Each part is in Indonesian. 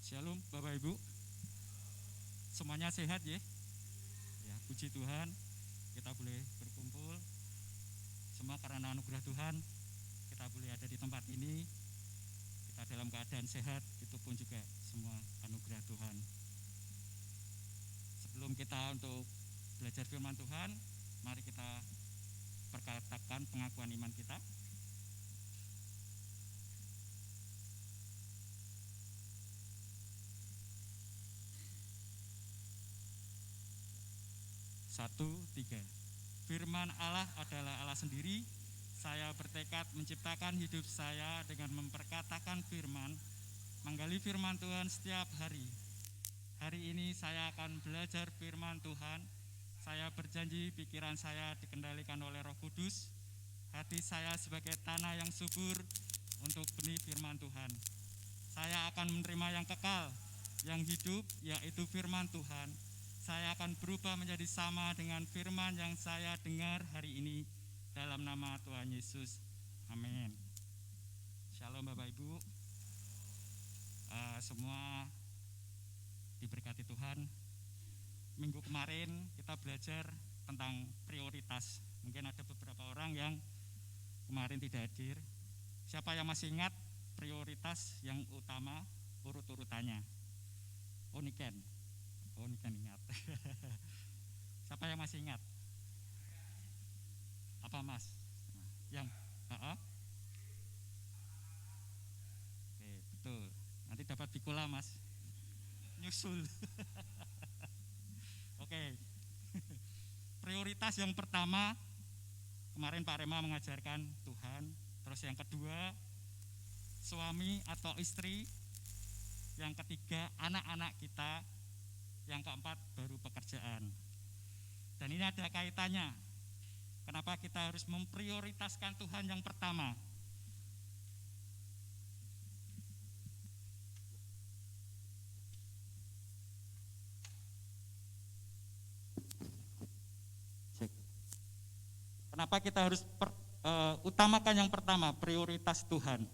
Shalom Bapak Ibu, semuanya sehat ya? Ya, puji Tuhan, kita boleh berkumpul. Semua karena anugerah Tuhan, kita boleh ada di tempat ini. Kita dalam keadaan sehat, itu pun juga semua anugerah Tuhan. Sebelum kita untuk belajar firman Tuhan, mari kita perkatakan pengakuan iman kita. Satu, tiga. Firman Allah adalah Allah sendiri. Saya bertekad menciptakan hidup saya dengan memperkatakan firman, menggali firman Tuhan setiap hari. Hari ini saya akan belajar firman Tuhan. Saya berjanji pikiran saya dikendalikan oleh Roh Kudus. Hati saya sebagai tanah yang subur untuk benih firman Tuhan. Saya akan menerima yang kekal, yang hidup, yaitu firman Tuhan. Saya akan berubah menjadi sama dengan firman yang saya dengar hari ini dalam nama Tuhan Yesus. Amin. Shalom Bapak Ibu. Semua diberkati Tuhan. Minggu kemarin kita belajar tentang prioritas. Mungkin ada beberapa orang yang kemarin tidak hadir. Siapa yang masih ingat prioritas yang utama urut-urutannya? Niken ingat. Siapa yang masih ingat? Apa Mas? Yang Oke, betul. Nanti dapat bikola Mas. Nyusul. Oke. Prioritas yang pertama, kemarin Pak Rema mengajarkan Tuhan. Terus yang kedua, suami atau istri. Yang ketiga, anak-anak kita. Yang keempat, baru pekerjaan. Dan ini ada kaitannya. Kenapa kita harus memprioritaskan Tuhan yang pertama? Kenapa kita harus utamakan yang pertama, prioritas Tuhan?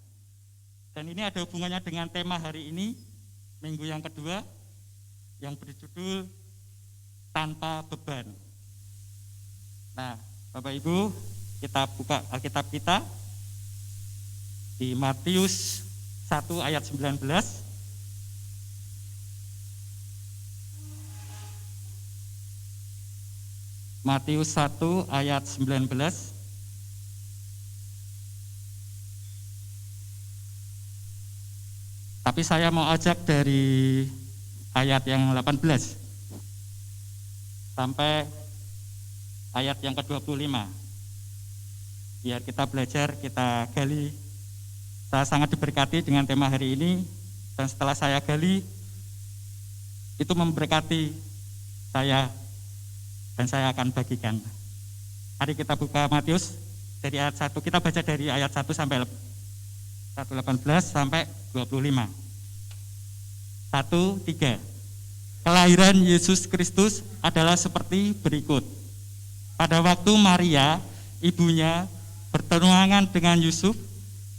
Dan ini ada hubungannya dengan tema hari ini, minggu yang kedua, yang berjudul Tanpa Beban. Nah, Bapak Ibu, kita buka Alkitab kita di Matius 1 ayat 19. Matius 1 ayat 19. Tapi saya mau ajak dari ayat yang 18 sampai ayat yang ke-25. Biar kita belajar, kita gali. Saya sangat diberkati dengan tema hari ini, dan setelah saya gali, itu memberkati saya, dan saya akan bagikan. Mari kita buka Matius dari ayat 1, kita baca dari ayat 1 sampai 1:18 sampai 25. 1, 3. Kelahiran Yesus Kristus adalah seperti berikut. Pada waktu Maria, ibunya, bertunangan dengan Yusuf,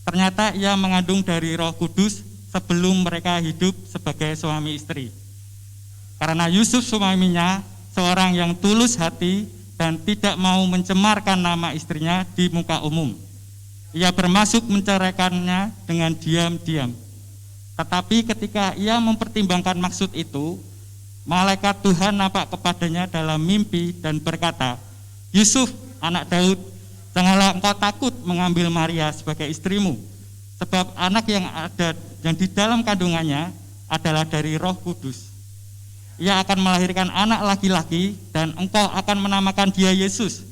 ternyata ia mengandung dari Roh Kudus sebelum mereka hidup sebagai suami istri. Karena Yusuf suaminya seorang yang tulus hati dan tidak mau mencemarkan nama istrinya di muka umum, ia bermaksud menceraikannya dengan diam-diam. Tetapi ketika ia mempertimbangkan maksud itu, malaikat Tuhan nampak kepadanya dalam mimpi dan berkata, Yusuf, anak Daud, janganlah engkau takut mengambil Maria sebagai istrimu, sebab anak yang di dalam kandungannya adalah dari Roh Kudus. Ia akan melahirkan anak laki-laki dan engkau akan menamakan dia Yesus,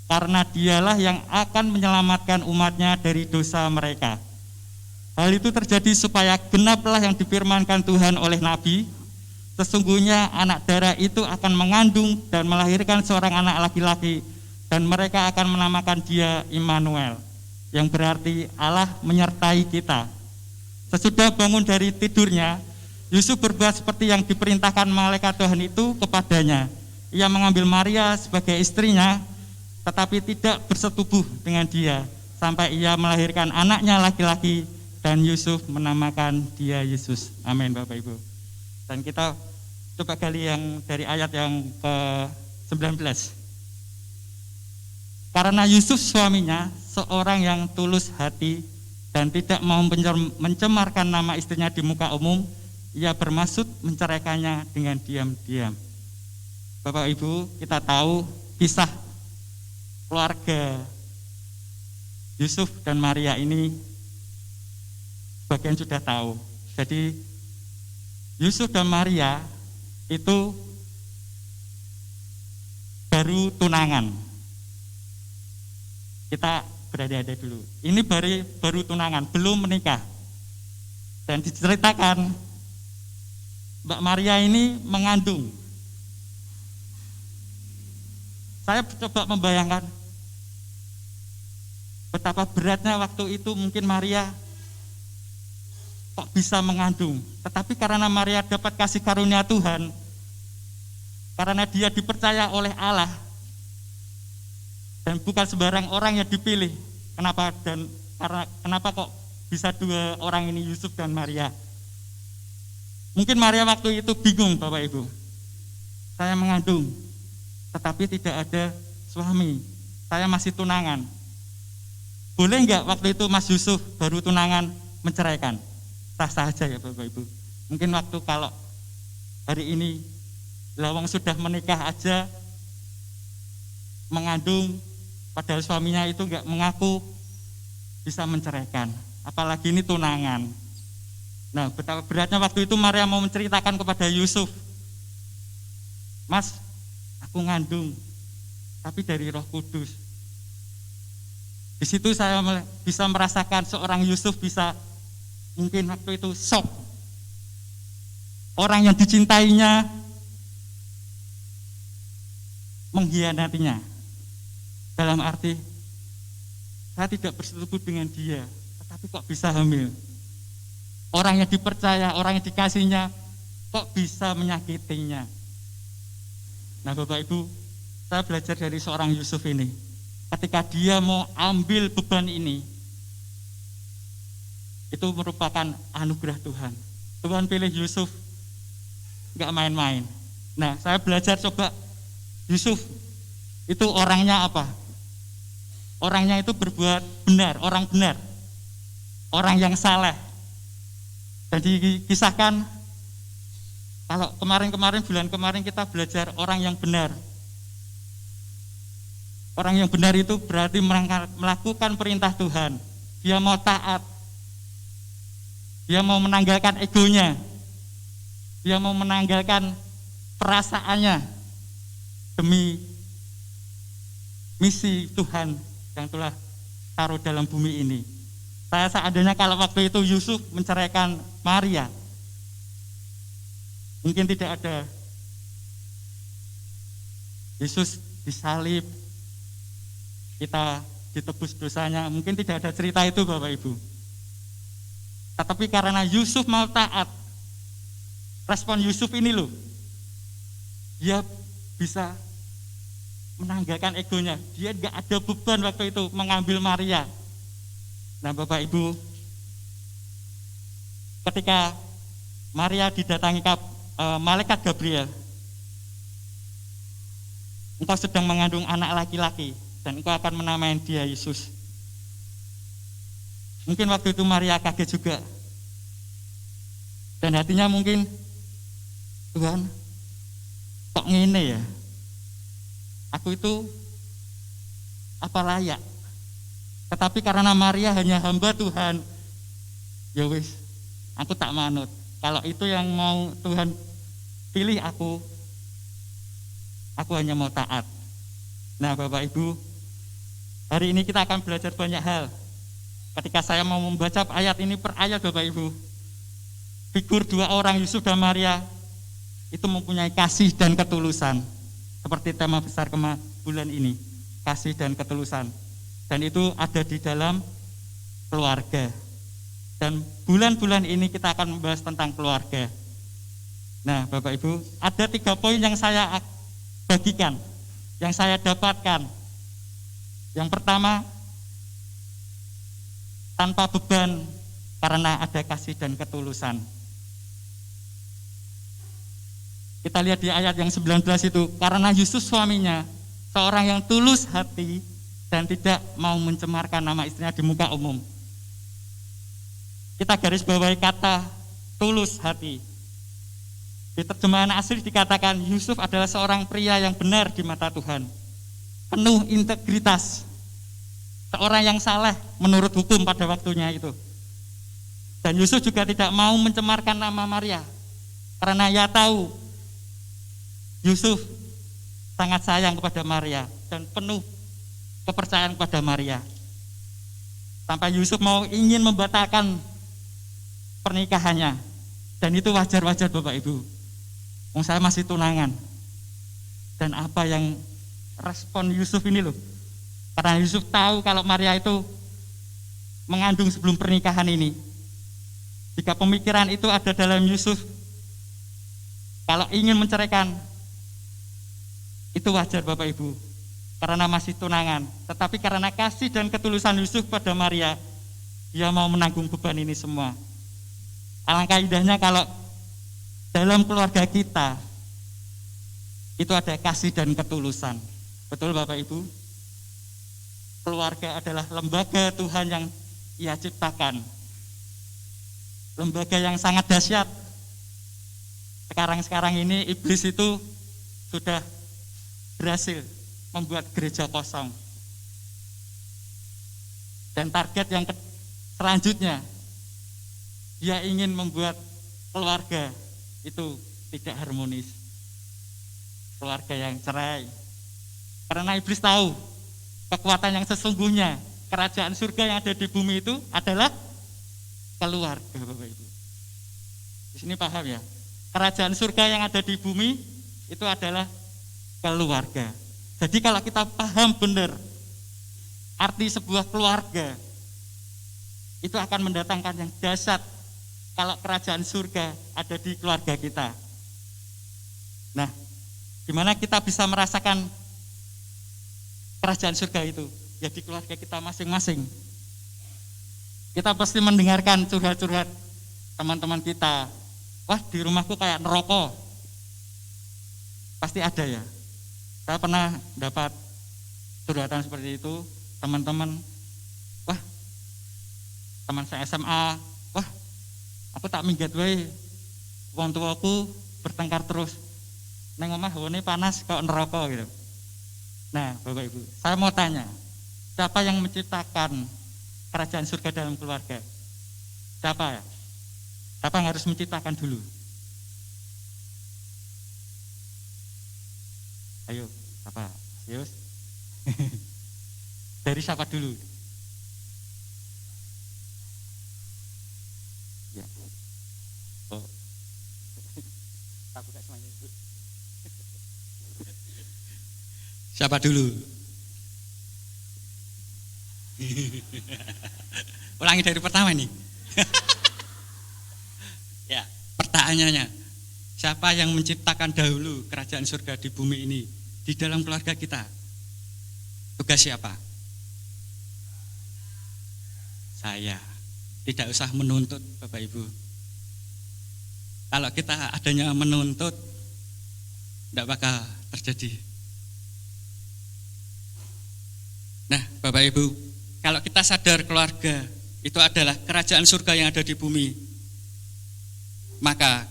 karena dialah yang akan menyelamatkan umatnya dari dosa mereka. Hal itu terjadi supaya genaplah yang difirmankan Tuhan oleh Nabi, sesungguhnya anak darah itu akan mengandung dan melahirkan seorang anak laki-laki, dan mereka akan menamakan dia Immanuel, yang berarti Allah menyertai kita. Sesudah bangun dari tidurnya, Yusuf berbuat seperti yang diperintahkan malaikat Tuhan itu kepadanya. Ia mengambil Maria sebagai istrinya, tetapi tidak bersetubuh dengan dia, sampai ia melahirkan anaknya laki-laki, dan Yusuf menamakan dia Yesus. Amin Bapak Ibu. Dan kita coba gali yang dari ayat yang ke-19. Karena Yusuf suaminya seorang yang tulus hati dan tidak mau mencemarkan nama istrinya di muka umum, ia bermaksud menceraikannya dengan diam-diam. Bapak Ibu, kita tahu kisah keluarga Yusuf dan Maria ini bagian sudah tahu. Jadi Yusuf dan Maria itu baru tunangan. Kita berada dulu. Ini baru tunangan, belum menikah. Dan diceritakan Mbak Maria ini mengandung. Saya coba membayangkan betapa beratnya waktu itu mungkin Maria kok bisa mengandung. Tetapi karena Maria dapat kasih karunia Tuhan, karena dia dipercaya oleh Allah, dan bukan sembarang orang yang dipilih. Kenapa kok bisa dua orang ini, Yusuf dan Maria? Mungkin Maria waktu itu bingung, Bapak Ibu. Saya mengandung, tetapi tidak ada suami. Saya masih tunangan. Boleh enggak waktu itu Mas Yusuf baru tunangan menceraikan? Sah-sah aja ya Bapak Ibu. Mungkin waktu kalau hari ini lawang sudah menikah aja mengandung, padahal suaminya itu enggak mengaku, bisa menceraikan. Apalagi ini tunangan. Nah, betapa beratnya waktu itu Maria mau menceritakan kepada Yusuf, Mas, aku ngandung, tapi dari Roh Kudus. Di situ saya bisa merasakan seorang Yusuf bisa mungkin waktu itu shock. Orang yang dicintainya mengkhianatinya. Dalam arti, saya tidak bersetubuh dengan dia, tetapi kok bisa hamil. Orang yang dipercaya, orang yang dikasihnya, kok bisa menyakitinya. Nah Bapak Ibu, saya belajar dari seorang Yusuf ini. Ketika dia mau ambil beban ini, itu merupakan anugerah Tuhan. Tuhan pilih Yusuf, gak main-main. Nah saya belajar coba, Yusuf itu orangnya apa? Orangnya itu berbuat benar, orang benar, orang yang saleh. Dan dikisahkan, kalau bulan kemarin kita belajar orang yang benar. Orang yang benar itu berarti melakukan perintah Tuhan. Dia mau taat. Dia mau menanggalkan egonya. Dia mau menanggalkan perasaannya demi misi Tuhan yang telah taruh dalam bumi ini. Saya seadanya kalau waktu itu Yusuf menceraikan Maria, mungkin tidak ada Yesus disalib, kita ditebus dosanya, mungkin tidak ada cerita itu Bapak Ibu. Tetapi karena Yusuf mau taat, respon Yusuf ini loh, dia bisa menanggalkan egonya. Dia gak ada beban waktu itu mengambil Maria. Nah Bapak Ibu, ketika Maria didatangi malaikat Gabriel, engkau sedang mengandung anak laki-laki dan engkau akan menamai dia Yesus. Mungkin waktu itu Maria kaget juga. Dan hatinya mungkin, Tuhan, kok ngene ya? Aku itu apa layak? Tetapi karena Maria hanya hamba Tuhan, ya wis, aku tak manut. Kalau itu yang mau Tuhan pilih aku hanya mau taat. Nah Bapak Ibu, hari ini kita akan belajar banyak hal. Ketika saya mau membaca ayat ini per ayat Bapak Ibu, figur dua orang Yusuf dan Maria itu mempunyai kasih dan ketulusan. Seperti tema besar bulan ini, kasih dan ketulusan. Dan itu ada di dalam keluarga. Dan bulan-bulan ini kita akan membahas tentang keluarga. Nah Bapak Ibu, ada 3 poin yang saya bagikan, yang saya dapatkan. Yang pertama, tanpa beban karena ada kasih dan ketulusan. Kita lihat di ayat yang 19 itu, karena Yusuf suaminya seorang yang tulus hati dan tidak mau mencemarkan nama istrinya di muka umum. Kita garis bawahi kata tulus hati. Di terjemahan asli dikatakan Yusuf adalah seorang pria yang benar di mata Tuhan, penuh integritas, seorang yang saleh menurut hukum pada waktunya itu. Dan Yusuf juga tidak mau mencemarkan nama Maria, karena ia tahu Yusuf sangat sayang kepada Maria dan penuh kepercayaan kepada Maria. Sampai Yusuf mau ingin membatalkan pernikahannya. Dan itu wajar-wajar Bapak Ibu. Saya masih tunangan. Dan apa yang respon Yusuf ini loh. Karena Yusuf tahu kalau Maria itu mengandung sebelum pernikahan ini. Jika pemikiran itu ada dalam Yusuf, kalau ingin menceraikan, itu wajar Bapak Ibu, karena masih tunangan. Tetapi karena kasih dan ketulusan Yusuf pada Maria, dia mau menanggung beban ini semua. Alangkah indahnya kalau dalam keluarga kita itu ada kasih dan ketulusan. Betul Bapak Ibu? Keluarga adalah lembaga Tuhan yang Ia ciptakan. Lembaga yang sangat dahsyat. Sekarang ini iblis itu sudah berhasil membuat gereja kosong. Dan target yang selanjutnya, dia ingin membuat keluarga itu tidak harmonis. Keluarga yang cerai. Karena iblis tahu kekuatan yang sesungguhnya kerajaan surga yang ada di bumi itu adalah keluarga, Bapak Ibu. Di sini paham ya? Kerajaan surga yang ada di bumi itu adalah keluarga. Jadi kalau kita paham benar arti sebuah keluarga, itu akan mendatangkan yang dahsyat kalau kerajaan surga ada di keluarga kita. Nah, gimana kita bisa merasakan kerajaan surga itu? Ya di keluarga kita masing-masing. Kita pasti mendengarkan curhat-curhat teman-teman kita. Wah, di rumahku kayak neraka. Pasti ada ya. Saya pernah dapat curhatan seperti itu, teman-teman. Wah, teman saya SMA. Wah, aku tak minggat wae. Wong tuaku bertengkar terus. Neng omah hawane panas kok neraka gitu. Nah, Bapak Ibu, saya mau tanya, siapa yang menciptakan kerajaan surga dalam keluarga? Siapa ya? Siapa yang harus menciptakan dulu? Ayo, siapa? Yus. Dari siapa dulu? Ya. Oh. Tak buka semuanya dulu. Siapa dulu? Ulangi dari pertama nih. Ya, pertanyaannya, siapa yang menciptakan dahulu kerajaan surga di bumi ini, di dalam keluarga kita? Tugas siapa? Saya. Tidak usah menuntut Bapak Ibu. Kalau kita adanya menuntut, tidak bakal terjadi. Nah, Bapak Ibu, kalau kita sadar keluarga itu adalah kerajaan surga yang ada di bumi, maka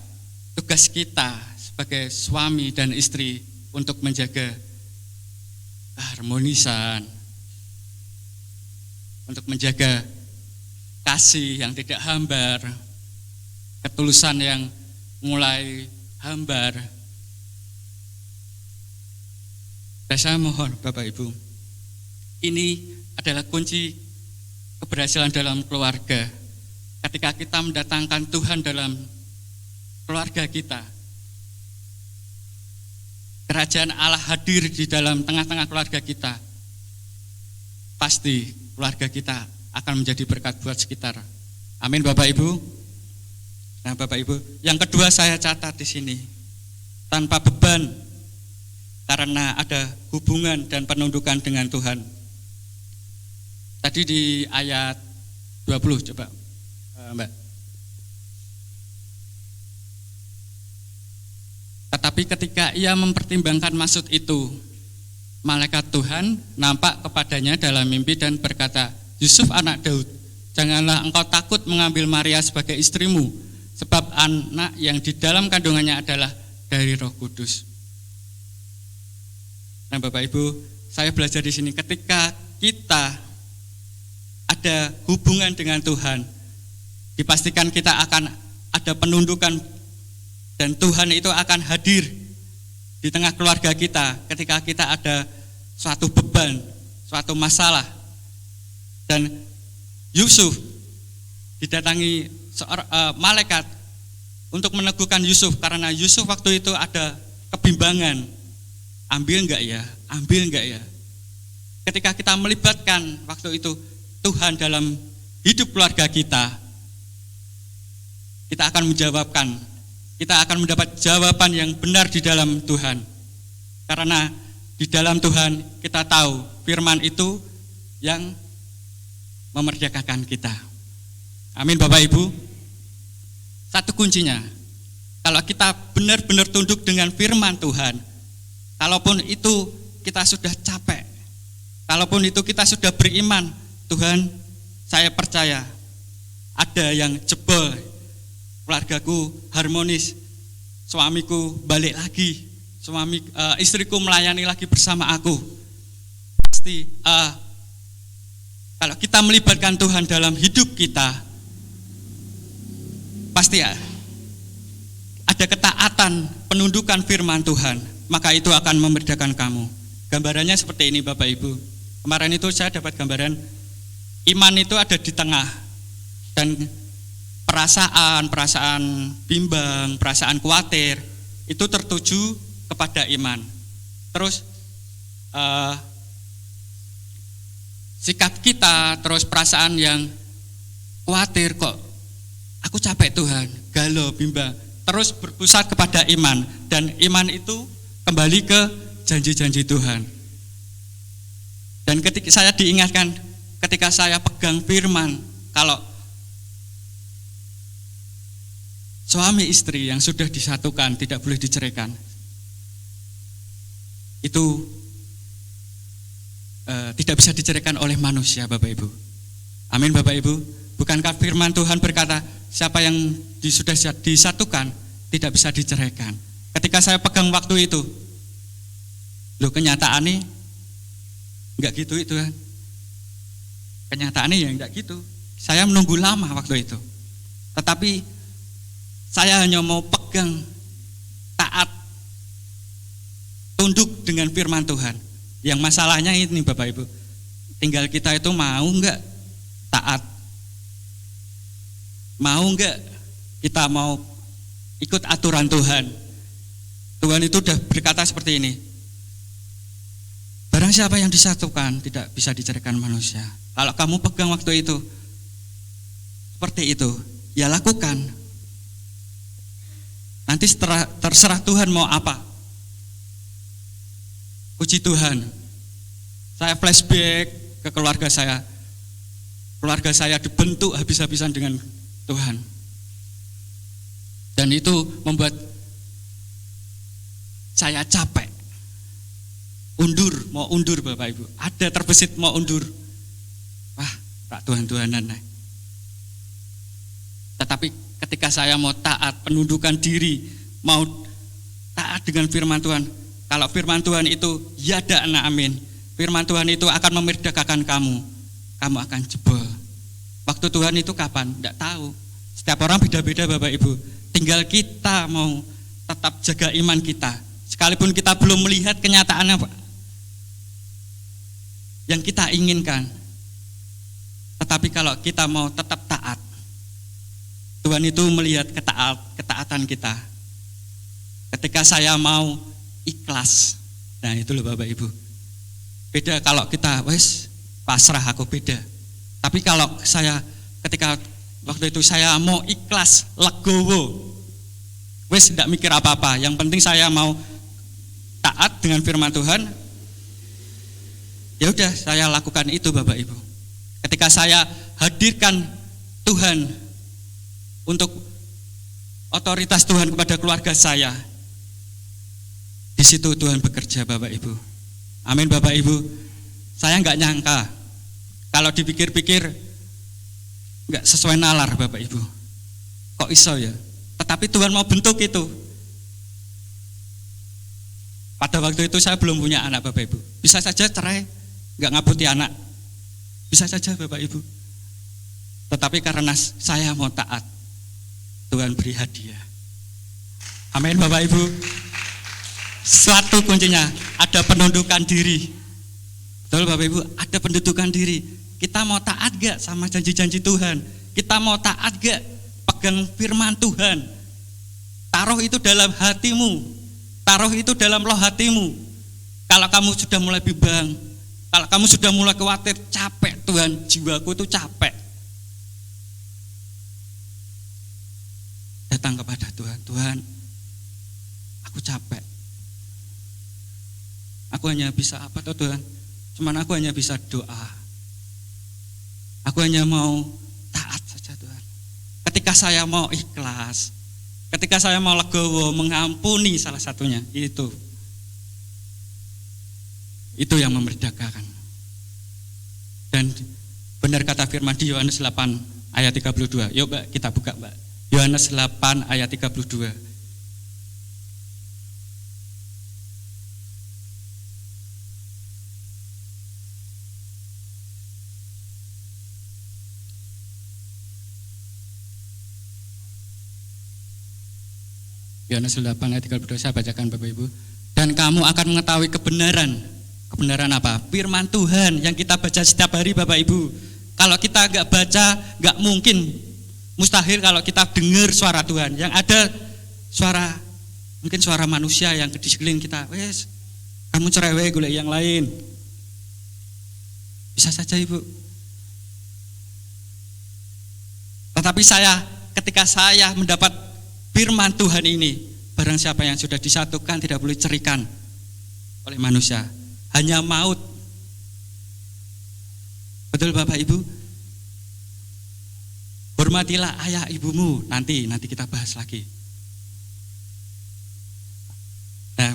tugas kita sebagai suami dan istri untuk menjaga keharmonisan, untuk menjaga kasih yang tidak hambar, ketulusan yang mulai hambar. Dan saya mohon Bapak Ibu, ini adalah kunci keberhasilan dalam keluarga. Ketika kita mendatangkan Tuhan dalam keluarga kita, kerajaan Allah hadir di dalam tengah-tengah keluarga kita, pasti keluarga kita akan menjadi berkat buat sekitar. Amin Bapak Ibu. Nah Bapak Ibu, yang kedua saya catat di sini, tanpa beban, karena ada hubungan dan penundukan dengan Tuhan. Tadi di ayat 20 coba Mbak. Tetapi ketika ia mempertimbangkan maksud itu, malaikat Tuhan nampak kepadanya dalam mimpi dan berkata, Yusuf anak Daud, janganlah engkau takut mengambil Maria sebagai istrimu, sebab anak yang di dalam kandungannya adalah dari Roh Kudus. Nah, Bapak Ibu, saya belajar di sini, ketika kita ada hubungan dengan Tuhan, dipastikan kita akan ada penundukan, dan Tuhan itu akan hadir di tengah keluarga kita ketika kita ada suatu beban, suatu masalah. Dan Yusuf didatangi seorang malaikat untuk meneguhkan Yusuf, karena Yusuf waktu itu ada kebimbangan, ambil enggak ya, ambil enggak ya. Ketika kita melibatkan waktu itu Tuhan dalam hidup keluarga kita, kita akan menjawabkan, kita akan mendapat jawaban yang benar di dalam Tuhan. Karena di dalam Tuhan kita tahu firman itu yang memerdekakan kita. Amin Bapak Ibu. Satu kuncinya, kalau kita benar-benar tunduk dengan firman Tuhan, kalaupun itu kita sudah capek, kalaupun itu kita sudah beriman, Tuhan saya percaya ada yang jebol, keluargaku harmonis, suamiku balik lagi, istriku melayani lagi bersama aku. Pasti kalau kita melibatkan Tuhan dalam hidup kita, pasti ada ketaatan, penundukan firman Tuhan, maka itu akan memerdekakan kamu. Gambarannya seperti ini Bapak Ibu. Kemarin itu saya dapat gambaran, iman itu ada di tengah, dan perasaan bimbang, perasaan khawatir itu tertuju kepada iman. Terus sikap kita, terus perasaan yang khawatir, kok aku capek Tuhan, galau, bimbang, terus berpusat kepada iman, dan iman itu kembali ke janji-janji Tuhan. Dan ketika saya diingatkan, ketika saya pegang firman, kalau suami istri yang sudah disatukan tidak boleh diceraikan, itu tidak bisa diceraikan oleh manusia Bapak Ibu. Amin Bapak Ibu. Bukankah firman Tuhan berkata, siapa yang sudah disatukan tidak bisa diceraikan. Ketika saya pegang waktu itu, loh kenyataannya enggak gitu itu kan. Kenyataannya ya enggak gitu. Saya menunggu lama waktu itu. Tetapi saya hanya mau pegang, taat, tunduk dengan firman Tuhan. Yang masalahnya ini Bapak Ibu, tinggal kita itu mau enggak taat, mau enggak kita mau ikut aturan Tuhan. Tuhan itu sudah berkata seperti ini, barang siapa yang disatukan tidak bisa diceraikan manusia. Kalau kamu pegang waktu itu seperti itu, ya lakukan. Nanti terserah Tuhan mau apa. Puji Tuhan, saya flashback ke keluarga saya. Keluarga saya dibentuk habis-habisan dengan Tuhan. Dan itu membuat saya capek. Mau undur Bapak Ibu. Ada terbesit mau undur. Wah, tak Tuhan-Tuhanan. Tetapi ketika saya mau taat, penundukan diri, mau taat dengan firman Tuhan, kalau firman Tuhan itu ya dan amin, firman Tuhan itu akan memerdekakan kamu. Kamu akan jebol. Waktu Tuhan itu kapan? Tidak tahu. Setiap orang beda-beda Bapak Ibu. Tinggal kita mau tetap jaga iman kita. Sekalipun kita belum melihat kenyataannya yang kita inginkan. Tetapi kalau kita mau tetap taat, Tuhan itu melihat ketaatan kita. Ketika saya mau ikhlas, nah itu loh Bapak Ibu. Beda kalau kita pasrah aku beda. Tapi kalau saya ketika waktu itu saya mau ikhlas, legowo, tidak mikir apa-apa. Yang penting saya mau taat dengan firman Tuhan. Ya udah saya lakukan itu Bapak Ibu. Ketika saya hadirkan Tuhan untuk otoritas Tuhan kepada keluarga saya, Di situ Tuhan bekerja Bapak Ibu. Amin Bapak Ibu. Saya nggak nyangka kalau dipikir-pikir nggak sesuai nalar Bapak Ibu. Kok iso ya? Tetapi Tuhan mau bentuk itu. Pada waktu itu saya belum punya anak Bapak Ibu. Bisa saja cerai, nggak ngabuti anak. Bisa saja Bapak Ibu. Tetapi karena saya mau taat, Tuhan beri hadiah. Amin Bapak Ibu. Suatu kuncinya ada penundukan diri. Betul Bapak Ibu, ada penundukan diri. Kita mau taat gak sama janji-janji Tuhan? Kita mau taat gak pegang firman Tuhan? Taruh itu dalam hatimu. Taruh itu dalam roh hatimu. Kalau kamu sudah mulai bimbang, kalau kamu sudah mulai khawatir, capek Tuhan, jiwaku itu capek. Datang kepada Tuhan, Tuhan, aku capek. Aku hanya bisa apa toh Tuhan? Cuman aku hanya bisa doa. Aku hanya mau taat saja Tuhan. Ketika saya mau ikhlas, ketika saya mau legowo, mengampuni salah satunya, itu yang memerdekakan. Dan benar kata firman di Yohanes 8 ayat 32. Yuk Mbak, kita buka Mbak. Yohanes 8 ayat 32. Yohanes 8 ayat 32, saya bacakan Bapak Ibu. Dan kamu akan mengetahui kebenaran. Kebenaran apa? Firman Tuhan yang kita baca setiap hari Bapak Ibu. Kalau kita enggak baca, enggak mungkin, mustahil kalau kita dengar suara Tuhan. Yang ada suara, mungkin suara manusia yang di sekeliling kita. Wes, kamu cerewet golek yang lain. Bisa saja Ibu. Tetapi ketika saya mendapat firman Tuhan ini, barang siapa yang sudah disatukan tidak boleh cerikan oleh manusia, hanya maut. Betul Bapak Ibu? Hormatilah ayah ibumu. Nanti kita bahas lagi. Nah,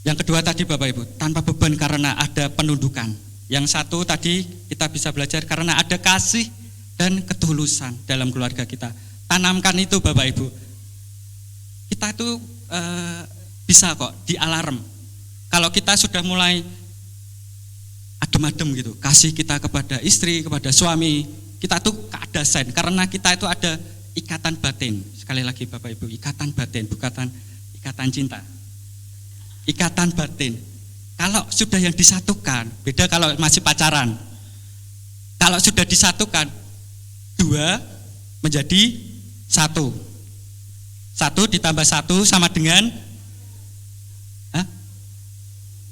yang kedua tadi Bapak Ibu, tanpa beban karena ada penundukan. Yang satu tadi kita bisa belajar karena ada kasih dan ketulusan dalam keluarga kita. Tanamkan itu Bapak Ibu. Kita itu bisa kok dialarm. Kalau kita sudah mulai adem-adem gitu, kasih kita kepada istri, kepada suami, kita tuh ada sign, karena kita itu ada ikatan batin. Sekali lagi Bapak Ibu, ikatan batin, bukan ikatan cinta. Ikatan batin. Kalau sudah yang disatukan, beda kalau masih pacaran. Kalau sudah disatukan, dua menjadi satu. Satu ditambah satu sama dengan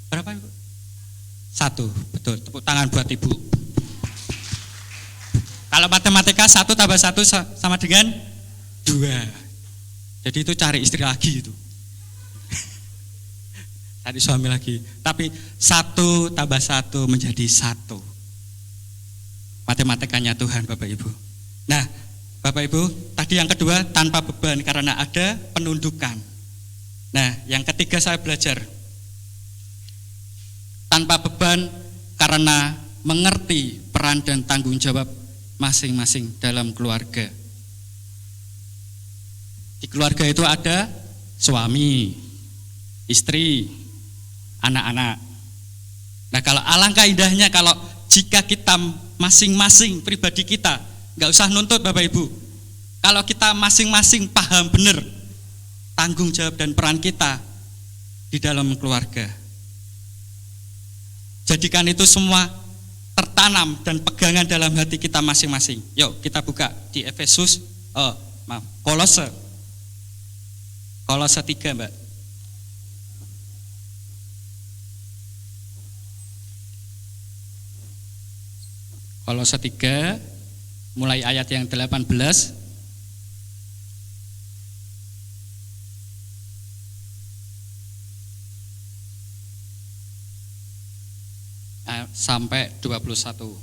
berapa Ibu? Satu, betul. Tepuk tangan buat Ibu. Kalau matematika 1 tambah 1 sama dengan 2. Jadi itu cari istri lagi itu. Cari suami lagi. Tapi 1 tambah 1 menjadi 1. Matematikanya Tuhan Bapak Ibu. Nah, Bapak Ibu, tadi yang kedua tanpa beban karena ada penundukan. Nah, yang ketiga saya belajar tanpa beban karena mengerti peran dan tanggung jawab masing-masing dalam keluarga. Di keluarga itu ada suami, istri, anak-anak. Nah, kalau alangkah indahnya kalau jika kita masing-masing pribadi kita, nggak usah nuntut Bapak Ibu. Kalau kita masing-masing paham benar tanggung jawab dan peran kita di dalam keluarga. Jadikan itu semua tertanam dan pegangan dalam hati kita masing-masing. Yuk kita buka di Kolose 3 Mbak. Kolose 3 mulai ayat yang 18 sampai 21.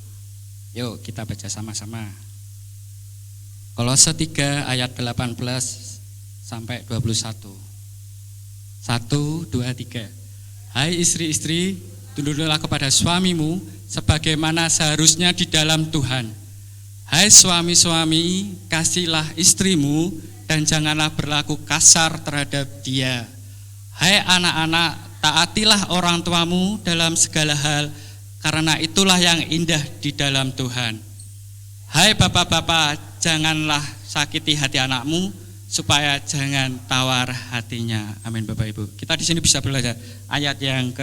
Yuk kita baca sama-sama. Kolose 3 ayat 18 sampai 21. 1, 2, 3. Hai istri-istri, tunduklah kepada suamimu sebagaimana seharusnya di dalam Tuhan. Hai suami-suami, kasihlah istrimu dan janganlah berlaku kasar terhadap dia. Hai anak-anak, taatilah orang tuamu dalam segala hal, karena itulah yang indah di dalam Tuhan. Hai bapak-bapak, janganlah sakiti hati anakmu, supaya jangan tawar hatinya. Amin Bapak Ibu. Kita di sini bisa belajar ayat yang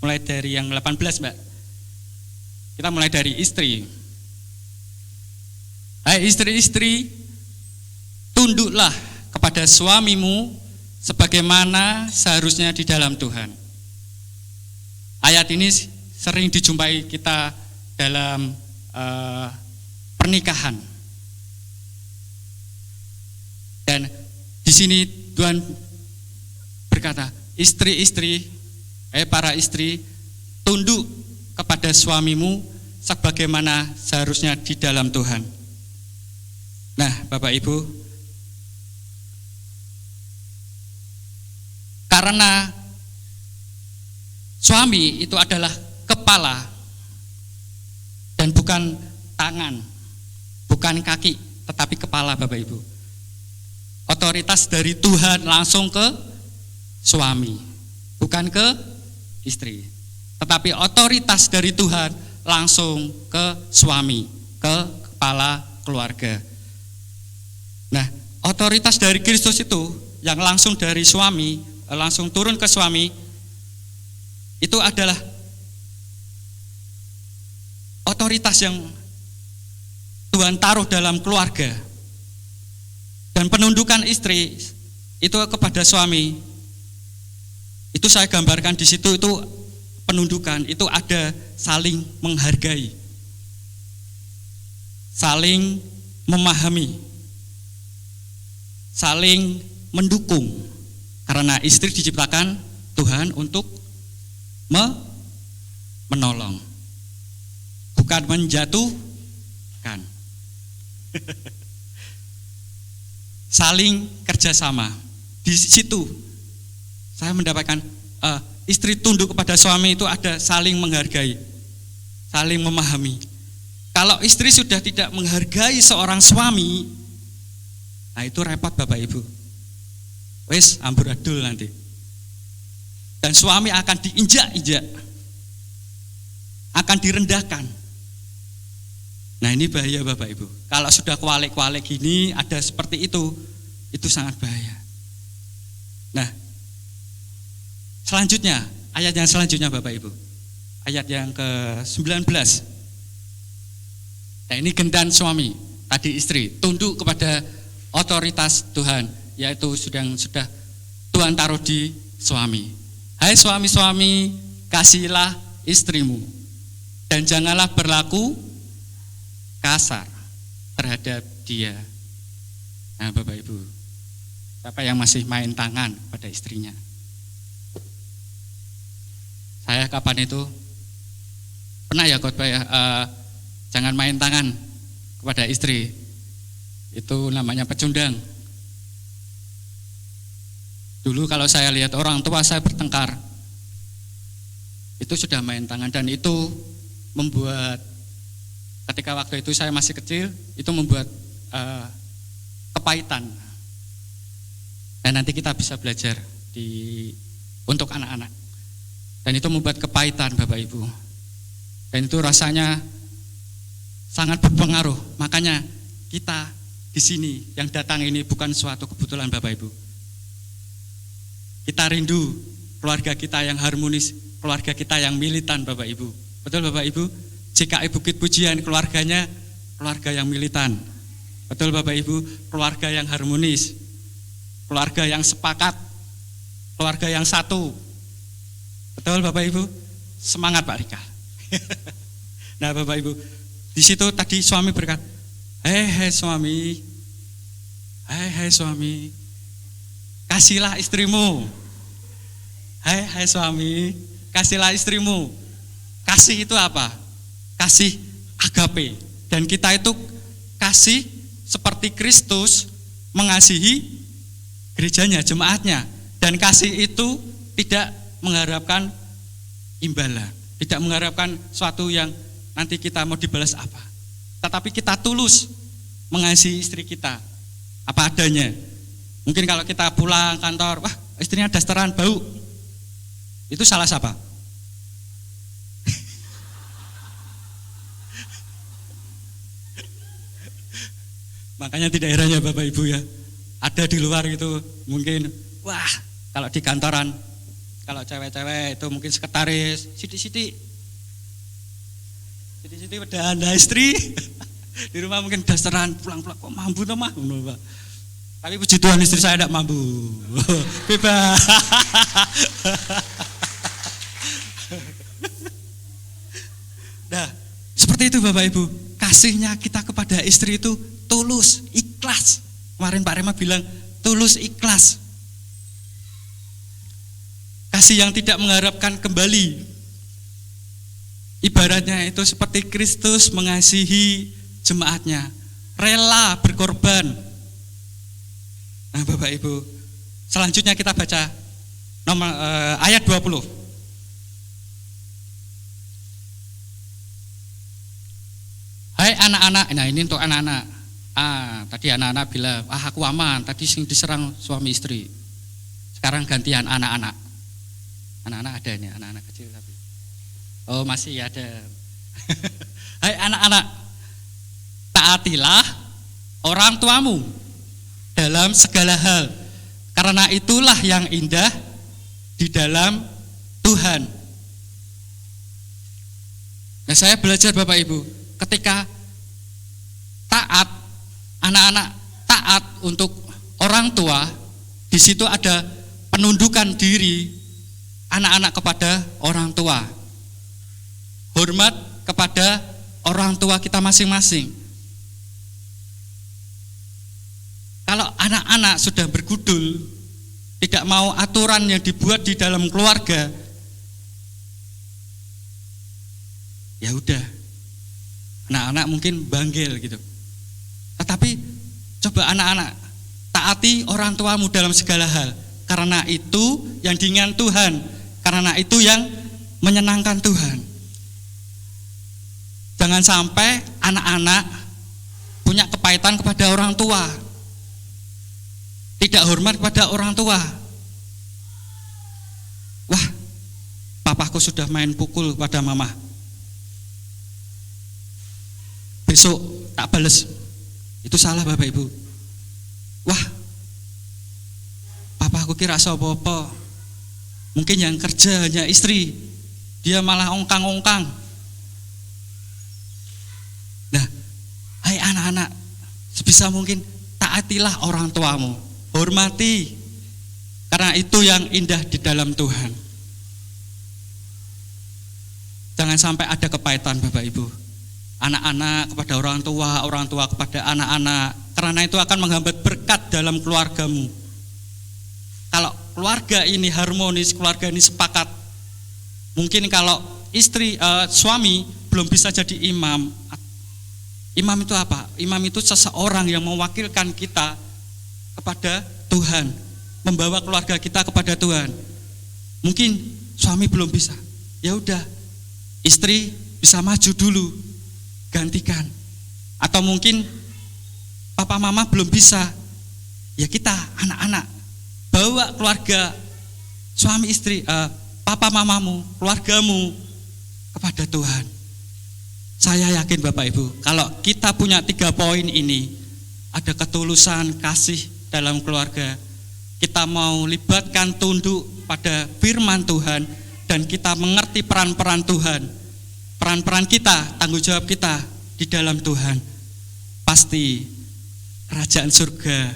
mulai dari yang 18, Mbak. Kita mulai dari istri. Hai istri-istri, tunduklah kepada suamimu sebagaimana seharusnya di dalam Tuhan. Ayat ini sering dijumpai kita dalam pernikahan. Dan di sini Tuhan berkata, istri-istri, para istri, tunduk kepada suamimu sebagaimana seharusnya di dalam Tuhan. Nah, Bapak Ibu, karena suami itu adalah kepala dan bukan tangan, bukan kaki, tetapi kepala, Bapak Ibu. Otoritas dari Tuhan langsung ke suami, bukan ke istri. Tetapi otoritas dari Tuhan langsung ke suami, ke kepala keluarga. Nah, otoritas dari Kristus itu yang langsung dari suami, langsung turun ke suami, itu adalah otoritas yang Tuhan taruh dalam keluarga. Dan penundukan istri itu kepada suami, itu saya gambarkan di situ, itu penundukan, itu ada saling menghargai, saling memahami, saling mendukung. Karena istri diciptakan Tuhan untuk menolong, bukan menjatuhkan. Saling kerjasama. Di situ saya mendapatkan istri tunduk kepada suami itu ada saling menghargai, saling memahami. Kalau istri sudah tidak menghargai seorang suami, nah itu repot Bapak Ibu. Wes amburadul nanti. Dan suami akan diinjak-injak, akan direndahkan. Nah ini bahaya Bapak Ibu. Kalau sudah kualik-kualik gini, ada seperti itu sangat bahaya. Nah, selanjutnya, ayat yang selanjutnya Bapak Ibu. Ayat yang ke-19. Nah ini gendan suami, tadi istri, tunduk kepada otoritas Tuhan, yaitu sudah Tuhan taruh di suami. Hai suami-suami, kasihilah istrimu, dan janganlah berlaku kasar terhadap dia. Nah Bapak Ibu, siapa yang masih main tangan pada istrinya? Saya kapan itu pernah ya khotbah ya, jangan main tangan kepada istri. Itu namanya pecundang. Dulu kalau saya lihat orang tua saya bertengkar, itu sudah main tangan, dan itu membuat, ketika waktu itu saya masih kecil, itu membuat kepahitan. Dan nanti kita bisa belajar untuk anak-anak. Dan itu membuat kepahitan Bapak Ibu. Dan itu rasanya sangat berpengaruh. Makanya kita di sini yang datang ini bukan suatu kebetulan Bapak Ibu. Kita rindu keluarga kita yang harmonis, keluarga kita yang militan Bapak Ibu. Betul Bapak Ibu? JKI Bukit Pujian keluarganya keluarga yang militan. Betul Bapak Ibu? Keluarga yang harmonis, keluarga yang sepakat, keluarga yang satu. Betul Bapak Ibu? Semangat Pak Rika. Nah Bapak Ibu, di situ tadi suami berkata, hei suami, hei suami, kasihlah istrimu. Hei suami, kasihlah istrimu. Kasih itu apa? Kasih agape. Dan kita itu kasih seperti Kristus mengasihi gerejanya, jemaatnya. Dan kasih itu tidak mengharapkan imbalan, tidak mengharapkan suatu yang nanti kita mau dibalas apa. Tetapi kita tulus mengasihi istri kita apa adanya. Mungkin kalau kita pulang kantor, wah istrinya dasteran bau, itu salah siapa? Makanya tidak heran ya Bapak Ibu ya, ada di luar gitu mungkin, wah kalau di kantoran, kalau cewek-cewek itu mungkin sekretaris, siti-siti udah ada istri, di rumah mungkin dasteran, pulang-pulang kok mampu tuh mah, tapi puji Tuhan istri saya tidak mampu, bebas. Nah, seperti itu Bapak Ibu, kasihnya kita kepada istri itu tulus, ikhlas. Kemarin Pak Rema bilang tulus, ikhlas. Kasih yang tidak mengharapkan kembali. Ibaratnya itu seperti Kristus mengasihi jemaatnya, rela berkorban. Nah Bapak Ibu, selanjutnya kita baca ayat 20. Hai anak-anak, nah ini untuk anak-anak. Tadi anak-anak bilang, aku aman, tadi sing diserang suami istri. Sekarang gantian anak-anak. Anak-anak ada nih, anak-anak kecil tapi. Oh masih ada. Hai anak-anak, taatilah orang tuamu dalam segala hal, karena itulah yang indah di dalam Tuhan. Nah saya belajar Bapak Ibu, ketika taat, anak-anak taat untuk orang tua, di situ ada penundukan diri anak-anak kepada orang tua, hormat kepada orang tua kita masing-masing. Kalau anak-anak sudah bergudul, tidak mau aturan yang dibuat di dalam keluarga, ya udah, anak-anak mungkin banggel gitu. Tetapi coba anak-anak taati orang tuamu dalam segala hal, karena itu yang diinginkan Tuhan, karena itu yang menyenangkan Tuhan. Jangan sampai anak-anak punya kepahitan kepada orang tua, tidak hormat kepada orang tua. Wah, papaku sudah main pukul pada mama, besok tak bales. Itu salah Bapak Ibu. Wah, papaku kira apa-apa. Mungkin yang kerja hanya istri, dia malah ongkang-ongkang. Nah, hai anak-anak, sebisa mungkin taatilah orang tuamu, hormati, karena itu yang indah di dalam Tuhan. Jangan sampai ada kepahitan Bapak Ibu. Anak-anak kepada orang tua kepada anak-anak, karena itu akan menghambat berkat dalam keluargamu. Kalau keluarga ini harmonis, keluarga ini sepakat, mungkin kalau istri, suami belum bisa jadi imam. Imam itu apa? Imam itu seseorang yang mewakilkan kita kepada Tuhan, membawa keluarga kita kepada Tuhan. Mungkin suami belum bisa, ya udah, istri bisa maju dulu, gantikan. Atau mungkin papa mama belum bisa, ya kita anak-anak bawa keluarga, suami istri, papa mamamu, keluargamu kepada Tuhan. Saya yakin Bapak Ibu, kalau kita punya 3 poin ini, ada ketulusan, kasih dalam keluarga, kita mau libatkan tunduk pada firman Tuhan, dan kita mengerti peran-peran Tuhan, peran-peran kita, tanggung jawab kita di dalam Tuhan, pasti kerajaan surga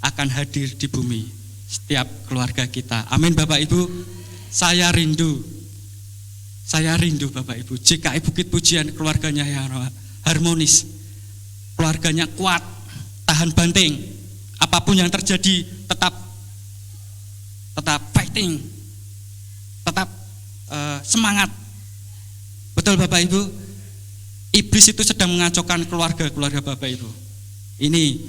akan hadir di bumi setiap keluarga kita. Amin Bapak Ibu. Saya rindu Bapak Ibu, JKI Bukit Pujian keluarganya yang harmonis, keluarganya kuat, tahan banting, apapun yang terjadi tetap fighting, tetap semangat. Betul Bapak Ibu. Iblis itu sedang mengacaukan keluarga Bapak Ibu. Ini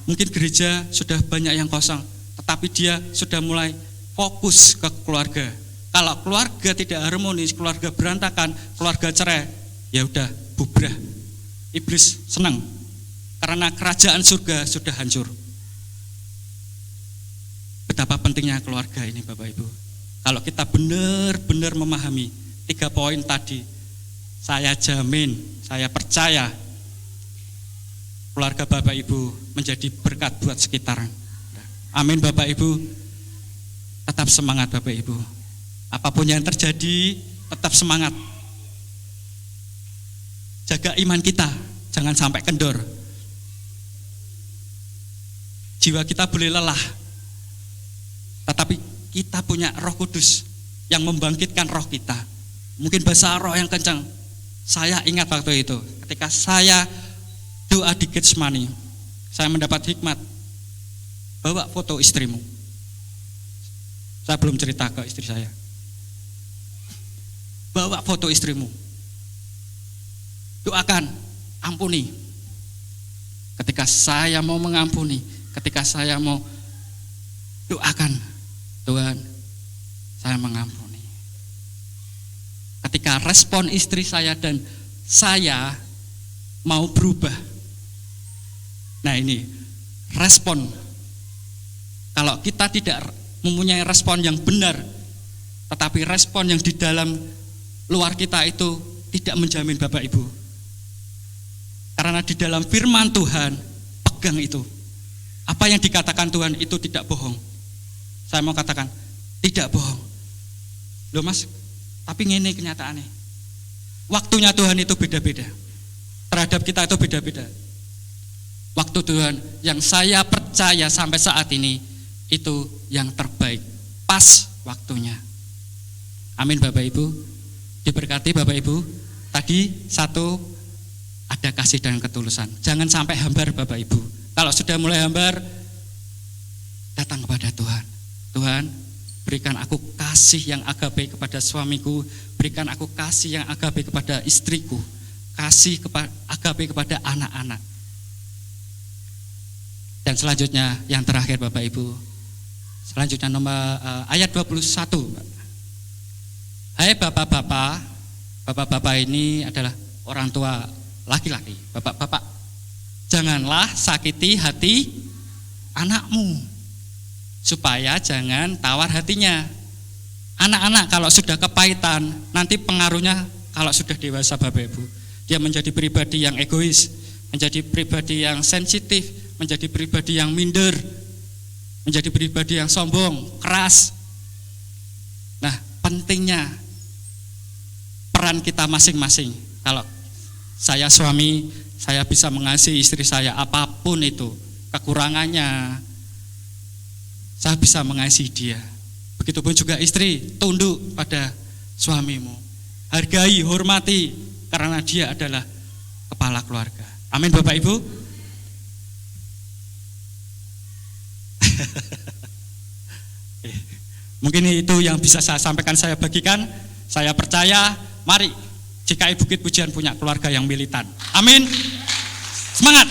mungkin gereja sudah banyak yang kosong, tetapi dia sudah mulai fokus ke keluarga. Kalau keluarga tidak harmonis, keluarga berantakan, keluarga cerai, ya udah bubrah. Iblis senang karena kerajaan surga sudah hancur. Betapa pentingnya keluarga ini Bapak Ibu. Kalau kita benar-benar memahami 3 poin tadi, saya jamin, saya percaya keluarga Bapak Ibu menjadi berkat buat sekitar. Amin Bapak Ibu. Tetap semangat Bapak Ibu. Apapun yang terjadi, tetap semangat. Jaga iman kita, jangan sampai kendor. Jiwa kita boleh lelah, tetapi kita punya Roh Kudus yang membangkitkan roh kita. Mungkin bahasa roh yang kencang. Saya ingat waktu itu, ketika saya doa di Getsemani, saya mendapat hikmat. Bawa foto istrimu. Saya belum cerita ke istri saya. Bawa foto istrimu. Doakan, ampuni. Ketika saya mau mengampuni, ketika saya mau doakan, Tuhan, saya mengampuni. Ketika respon istri saya dan saya mau berubah. Nah ini, respon. Kalau kita tidak mempunyai respon yang benar, tetapi respon yang di dalam luar kita itu tidak menjamin Bapak Ibu. Karena di dalam firman Tuhan, pegang itu. Apa yang dikatakan Tuhan itu tidak bohong. Saya mau katakan, tidak bohong. Loh Mas, tapi ini kenyataannya. Waktunya Tuhan itu beda-beda. Terhadap kita itu beda-beda. Waktu Tuhan yang saya percaya sampai saat ini, itu yang terbaik. Pas waktunya. Amin Bapak Ibu. Diberkati Bapak Ibu. Tadi satu, ada kasih dan ketulusan. Jangan sampai hambar Bapak Ibu. Kalau sudah mulai hambar, datang kepada Tuhan. Tuhan, berikan aku kasih yang agape kepada suamiku, berikan aku kasih yang agape kepada istriku, kasih agape kepada anak-anak. Dan selanjutnya yang terakhir Bapak Ibu. Selanjutnya nomor ayat 21. Hai bapak-bapak, bapak-bapak ini adalah orang tua laki-laki. Bapak-bapak, janganlah sakiti hati anakmu, supaya jangan tawar hatinya. Anak-anak kalau sudah kepahitan, nanti pengaruhnya kalau sudah dewasa Bapak Ibu, dia menjadi pribadi yang egois, menjadi pribadi yang sensitif, menjadi pribadi yang minder, menjadi pribadi yang sombong, keras. Nah, pentingnya peran kita masing-masing. Kalau saya suami, saya bisa mengasihi istri saya apapun itu, kekurangannya, saya bisa mengasihi dia. Begitupun juga istri, tunduk pada suamimu. Hargai, hormati, karena dia adalah kepala keluarga. Amin Bapak Ibu. Mungkin itu yang bisa saya sampaikan, saya bagikan. Saya percaya, mari GKI Bukit Pujian punya keluarga yang militan. Amin. Semangat.